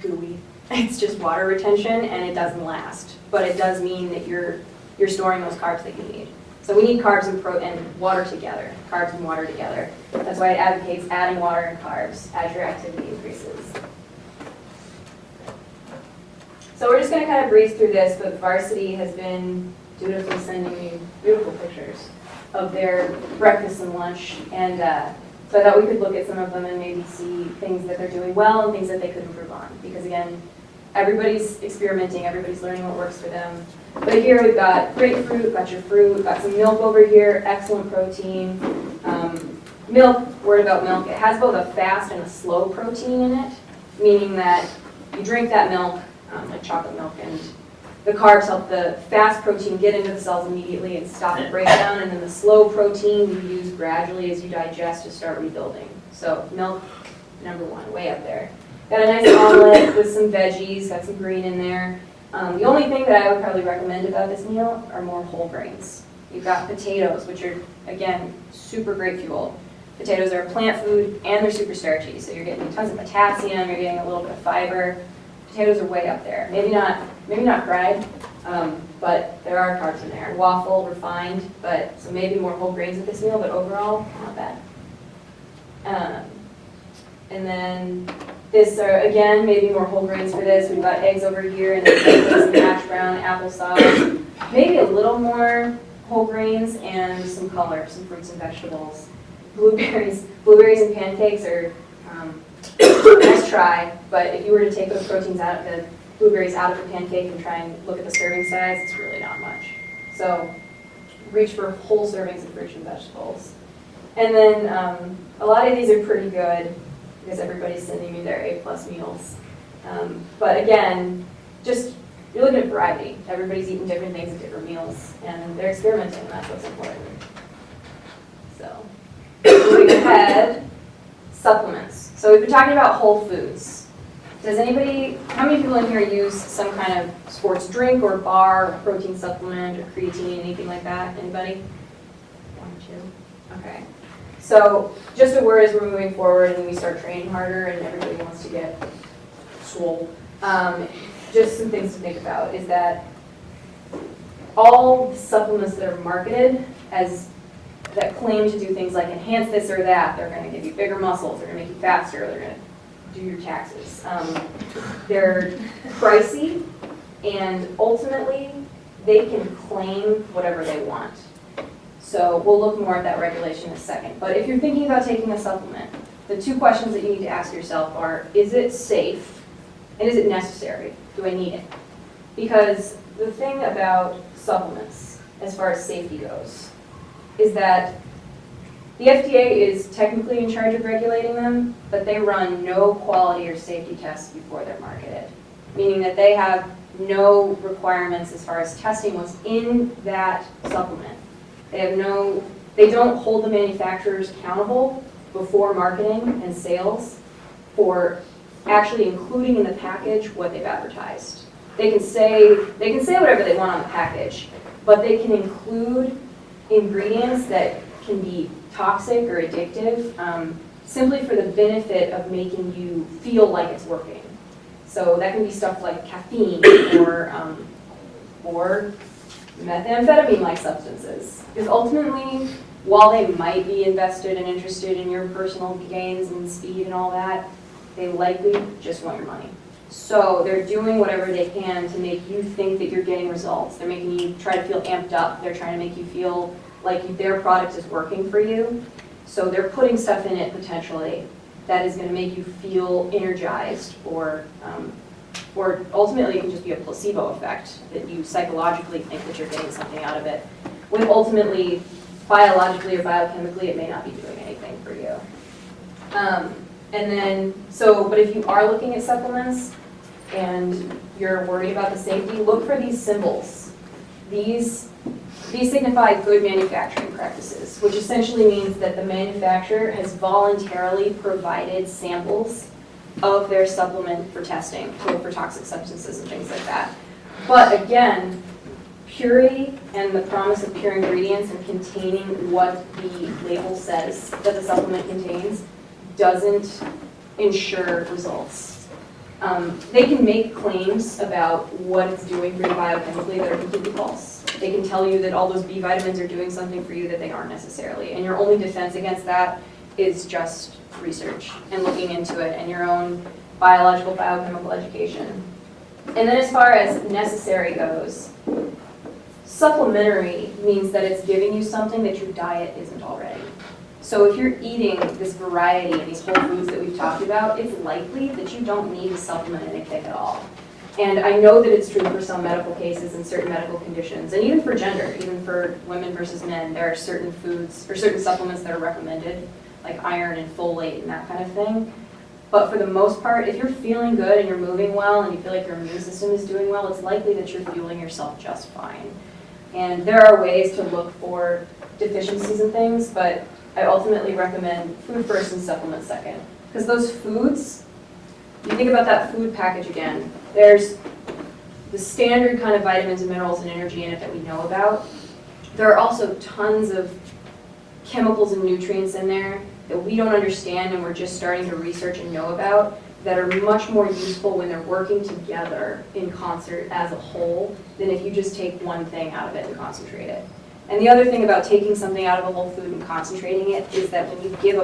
gooey. It's just water retention, and it doesn't last, but it does mean that you're storing those carbs that you need. So we need carbs and water together, carbs and water together. That's why it advocates adding water and carbs as your activity increases. So we're just going to kind of breeze through this, but Varsity has been dutifully sending me beautiful pictures of their breakfast and lunch, and so I thought we could look at some of them and maybe see things that they're doing well and things that they could improve on. Because again, everybody's experimenting, everybody's learning what works for them. But here we've got grapefruit, got your fruit, we've got some milk over here, excellent protein. Milk, word about milk, it has both a fast and a slow protein in it, meaning that you drink that milk, like chocolate milk, and the carbs help the fast protein get into the cells immediately and stop the breakdown, and then the slow protein you use gradually as you digest to start rebuilding. So milk, number one, way up there. Got a nice omelet with some veggies, got some green in there. The only thing that I would probably recommend about this meal are more whole grains. You've got potatoes, which are, again, super great fuel. Potatoes are a plant food, and they're super starchy, so you're getting tons of potassium, you're getting a little bit of fiber. Potatoes are way up there. Maybe not fried, but there are carbs in there. Waffle, refined, but so maybe more whole grains with this meal, but overall, not bad. And then this, again, maybe more whole grains for this. We've got eggs over here, and then some hash brown, applesauce. Maybe a little more whole grains and some color, some fruits and vegetables. Blueberries and pancakes are a nice try, but if you were to take those proteins out of the blueberries out of the pancake and try and look at the serving size, it's really not much. So reach for whole servings of fruits and vegetables. And then a lot of these are pretty good because everybody's sending me their A+ meals. But again, just you're looking at variety. Everybody's eating different things at different meals, and they're experimenting, and that's what's important. So moving ahead, supplements. So we've been talking about whole foods. How many people in here use some kind of sports drink or bar or protein supplement or creatine, anything like that? Anybody? One or two? Okay. So just a word as we're moving forward and we start training harder and everybody wants to get swole. Just some things to think about is that all the supplements that are marketed as that claim to do things like enhance this or that, they're going to give you bigger muscles, they're going to make you faster, they're going to do your taxes. They're pricey, and ultimately they can claim whatever they want. So we'll look more at that regulation in a second. But if you're thinking about taking a supplement, the two questions that you need to ask yourself are, is it safe and is it necessary? Do I need it? Because the thing about supplements, as far as safety goes, is that the FDA is technically in charge of regulating them, but they run no quality or safety tests before they're marketed, meaning that they have no requirements as far as testing what's in that supplement. They don't hold the manufacturers accountable before marketing and sales for actually including in the package what they've advertised. They can say whatever they want on the package, but they can include ingredients that can be toxic or addictive simply for the benefit of making you feel like it's working. So that can be stuff like caffeine or methamphetamine-like substances. Because ultimately, while they might be invested and interested in your personal gains and speed and all that, they likely just want your money. So they're doing whatever they can to make you think that you're getting results. They're making you try to feel amped up. They're trying to make you feel like their product is working for you. So they're putting stuff in it potentially that is going to make you feel energized, or ultimately it can just be a placebo effect that you psychologically think that you're getting something out of it, when ultimately, biologically or biochemically, it may not be doing anything for you. But if you are looking at supplements and you're worried about the safety, look for these symbols. These signify good manufacturing practices, which essentially means that the manufacturer has voluntarily provided samples of their supplement for testing, to look for toxic substances and things like that. But again, purity and the promise of pure ingredients and containing what the label says that the supplement contains doesn't ensure results. They can make claims about what it's doing for you biochemically that are completely false. They can tell you that all those B vitamins are doing something for you that they aren't necessarily. And your only defense against that is just research and looking into it and your own biological, biochemical education. And then as far as necessary goes, supplementary means that it's giving you something that your diet isn't already. So if you're eating this variety and these whole foods that we've talked about, it's likely that you don't need to supplement any kick at all. And I know that it's true for some medical cases and certain medical conditions, and even for gender, even for women versus men, there are certain foods or certain supplements that are recommended, like iron and folate and that kind of thing. But for the most part, if you're feeling good and you're moving well and you feel like your immune system is doing well, it's likely that you're fueling yourself just fine. And there are ways to look for deficiencies in things, but I ultimately recommend food first and supplement second. Because those foods, you think about that food package again, there's the standard kind of vitamins and minerals and energy in it that we know about. There are also tons of chemicals and nutrients in there that we don't understand and we're just starting to research and know about that are much more useful when they're working together in concert as a whole than if you just take one thing out of it and concentrate it. And the other thing about taking something out of a whole food and concentrating it is that when you give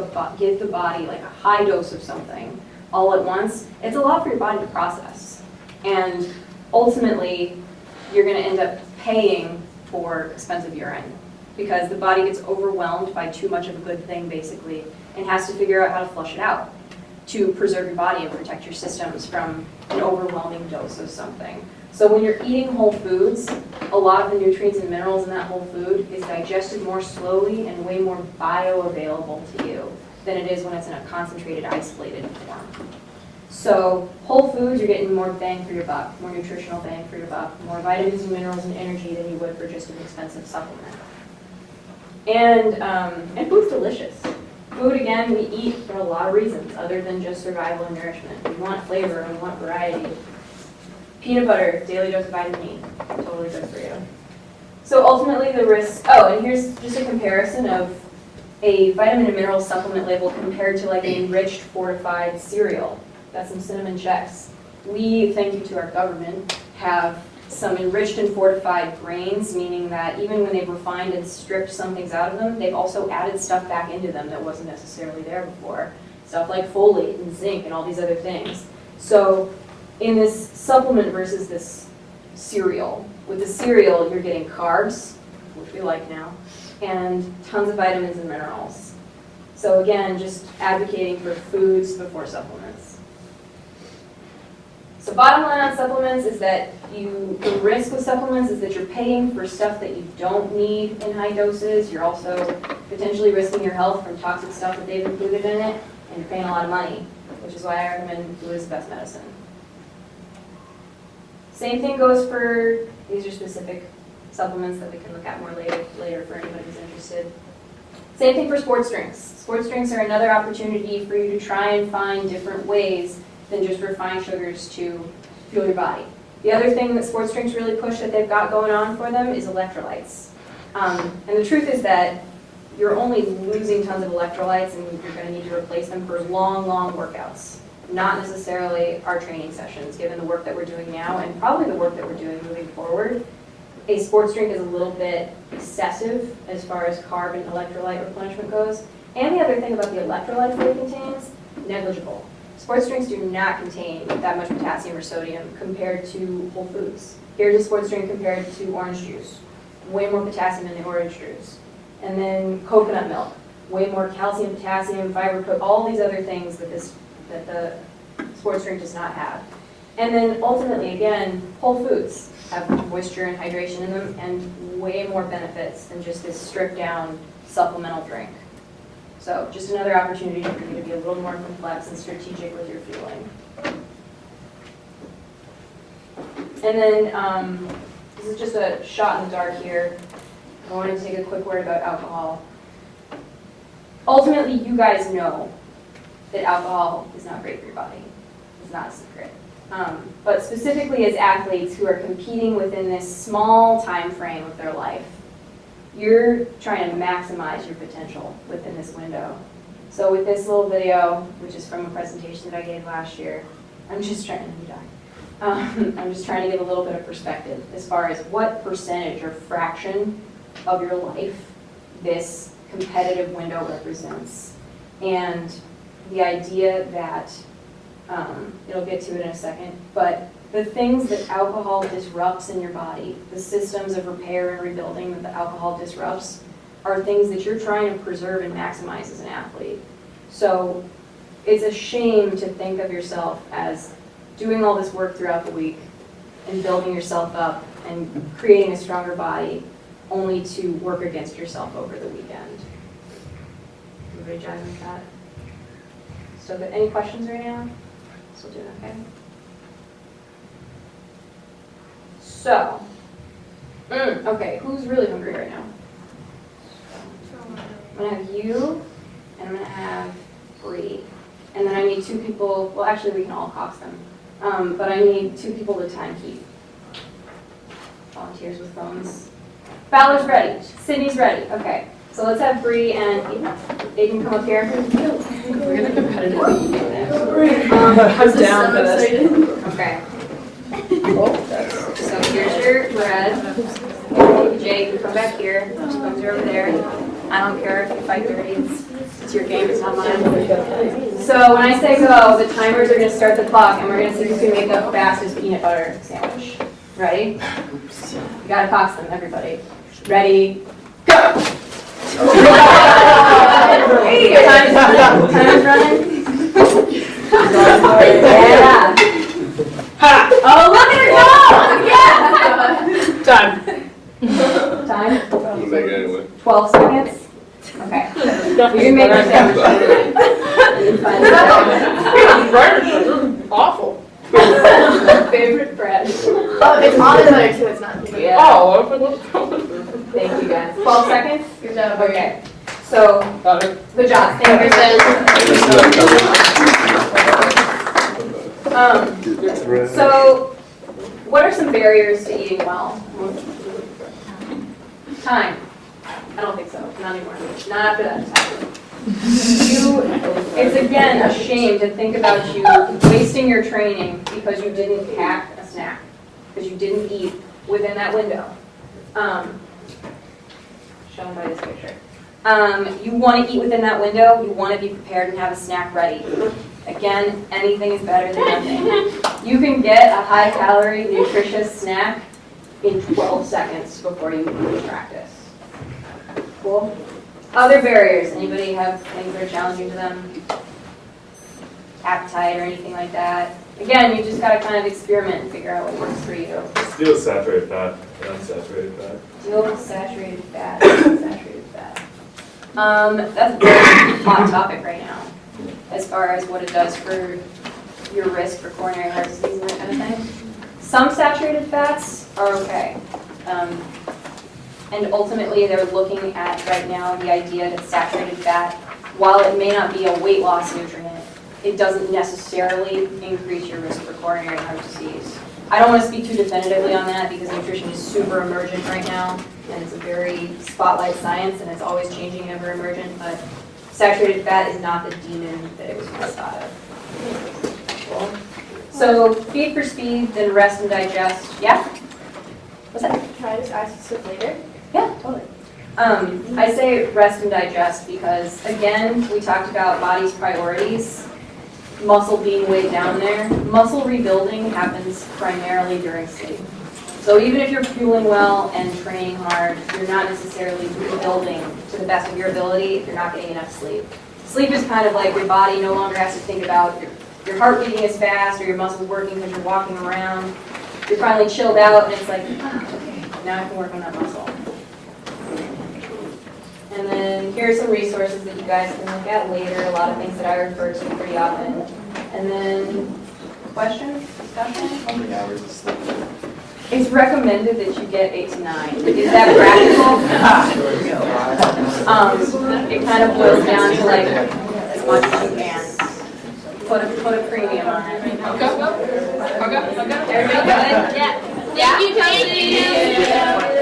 the body like a high dose of something all at once, it's a lot for your body to process. And ultimately, you're going to end up paying for expensive urine because the body gets overwhelmed by too much of a good thing, basically, and has to figure out how to flush it out to preserve your body and protect your systems from an overwhelming dose of something. So when you're eating whole foods, a lot of the nutrients and minerals in that whole food is digested more slowly and way more bioavailable to you than it is when it's in a concentrated, isolated form. So whole foods, you're getting more bang for your buck, more nutritional bang for your buck, more vitamins and minerals and energy than you would for just an expensive supplement. And food's delicious. Food, again, we eat for a lot of reasons other than just survival and nourishment. We want flavor and we want variety. Peanut butter, daily dose of vitamin E, totally good for you. So ultimately the risk, and here's just a comparison of a vitamin and mineral supplement label compared to like an enriched fortified cereal. That's some cinnamon checks. We, thank you to our government, have some enriched and fortified grains, meaning that even when they've refined and stripped some things out of them, they've also added stuff back into them that wasn't necessarily there before. Stuff like folate and zinc and all these other things. So in this supplement versus this cereal, with the cereal you're getting carbs, which we like now, and tons of vitamins and minerals. So again, just advocating for foods before supplements. So bottom line on supplements is that the risk with supplements is that you're paying for stuff that you don't need in high doses. You're also potentially risking your health from toxic stuff that they've included in it, and you're paying a lot of money, which is why I recommend food is the best medicine. Same thing goes for, these are specific supplements that we can look at more later for anybody who's interested. Same thing for sports drinks. Sports drinks are another opportunity for you to try and find different ways than just refined sugars to fuel your body. The other thing that sports drinks really push that they've got going on for them is electrolytes. And the truth is that you're only losing tons of electrolytes and you're going to need to replace them for long, long workouts. Not necessarily our training sessions, given the work that we're doing now and probably the work that we're doing moving forward. A sports drink is a little bit excessive as far as carb and electrolyte replenishment goes. And the other thing about the electrolytes that it contains, negligible. Sports drinks do not contain that much potassium or sodium compared to whole foods. Here's a sports drink compared to orange juice. Way more potassium in the orange juice. And then coconut milk. Way more calcium, potassium, fiber, all these other things that the sports drink does not have. And then ultimately, again, whole foods have moisture and hydration in them and way more benefits than just this stripped down supplemental drink. So just another opportunity for you to be a little more complex and strategic with your fueling. And then this is just a shot in the dark here. I wanted to take a quick word about alcohol. Ultimately, you guys know that alcohol is not great for your body. It's not a secret. But specifically as athletes who are competing within this small time frame of their life, you're trying to maximize your potential within this window. So with this little video, which is from a presentation that I gave last year, I'm just trying to give a little bit of perspective as far as what percentage or fraction of your life this competitive window represents. And the idea that, it'll get to it in a second, but the things that alcohol disrupts in your body, the systems of repair and rebuilding that the alcohol disrupts, are things that you're trying to preserve and maximize as an athlete. So it's a shame to think of yourself as doing all this work throughout the week and building yourself up and creating a stronger body only to work against yourself over the weekend. Everybody jiving with that? So any questions right now? Still doing okay? So, okay, who's really hungry right now? I'm gonna have you, and I'm gonna have Bree. And then I need 2 people, well actually we can all cox them. But I need 2 people to time keep. Volunteers with phones. Fowler's ready, Sydney's ready, okay. So let's have Bree and Aiden come up here. We're gonna competitively eat it. I'm down for this. Okay. So here's your bread. Jay, you come back here. Spoons are over there. I don't care if you fight dirty. It's your game, it's not mine. So when I say go, the timers are going to start the clock, and we're going to see who can make the fastest peanut butter sandwich. Ready? You gotta cox them, everybody. Ready? Go! Hey, time's running. Yeah. Ha! Oh, look at her go! Yeah! Time? I'm gonna make it anyway. 12 seconds? Okay. You can make our sandwich. Awful. Favorite bread. Oh, it's almond butter too, it's not. Yeah. Oh, Thank you guys. 12 seconds? You're done. Okay. So, got it. good job. Thank you. So, what are some barriers to eating well? Time. I don't think so. Not anymore. Not after that. It's again a shame to think about you wasting your training because you didn't pack a snack, because you didn't eat within that window. Shown by this picture. You want to eat within that window. You want to be prepared and have a snack ready. Again, anything is better than nothing. You can get a high-calorie, nutritious snack in 12 seconds before you practice. Cool? Other barriers. Anybody have things that are challenging to them? appetite or anything like that. Again, you just gotta kind of experiment and figure out what works for you. Let's deal with saturated fat and unsaturated fat. Deal with saturated fat, unsaturated fat. That's a very hot topic right now, as far as what it does for your risk for coronary heart disease and that kind of thing. Some saturated fats are okay. And ultimately, they're looking at right now the idea that saturated fat, while it may not be a weight loss nutrient, it doesn't necessarily increase your risk for coronary heart disease. I don't want to speak too definitively on that because nutrition is super emergent right now, and it's a very spotlight science, and it's always changing and ever emergent, but saturated fat is not the demon that it was once thought of. Cool. So feed for speed, then rest and digest. Yeah? What's that? Can I just ask you stuff later? Yeah, totally. I say rest and digest because, again, we talked about body's priorities, muscle being way down there. Muscle rebuilding happens primarily during sleep. So even if you're fueling well and training hard, you're not necessarily rebuilding to the best of your ability if you're not getting enough sleep. Sleep is kind of like your body no longer has to think about your heart beating as fast or your muscles working because you're walking around. You're finally chilled out and it's like, okay, now I can work on that muscle. And then here are some resources that you guys can look at later, a lot of things that I refer to pretty often. And then questions, discussion? How many hours of sleep? It's recommended that you get 8 to 9. Is that practical? It kind of boils down to like as much as you can. Put a premium on it. Okay. Everybody good? Yeah. Thank you, Kelsey.